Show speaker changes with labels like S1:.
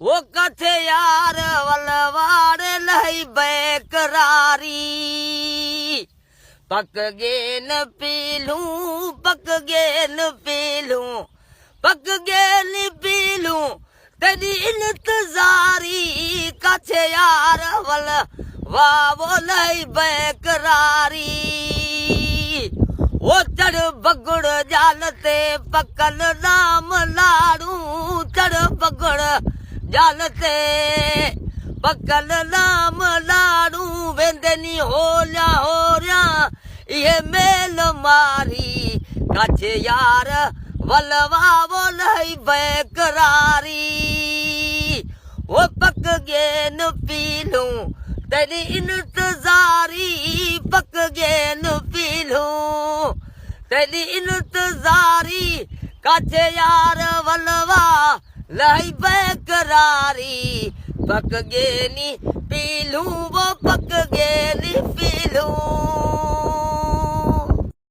S1: वो कथे यार वलवाड़ लई बेकरारी पक गे न पीलूं पक गे न पीलूं पक गे न पीलूं तेरी इंतजारी कथे यार वल वावो लई बेकरारी वो चढ़ बगुड़ जालते पकल नाम लाड़ू चढ़ बगुड़ जालते पकल नाम लाड़ू वेंदनी होल्या ये मेल मारी काछे यार वलवा वो लई बेकरारी वो पक गे न पीलूं तेरी इंतजारी पक गे न पीलूं तेरी इंतजारी काछे यार वलवा लई बेकरारी पक गे नी पीलूं वो पक गे नी पीलूं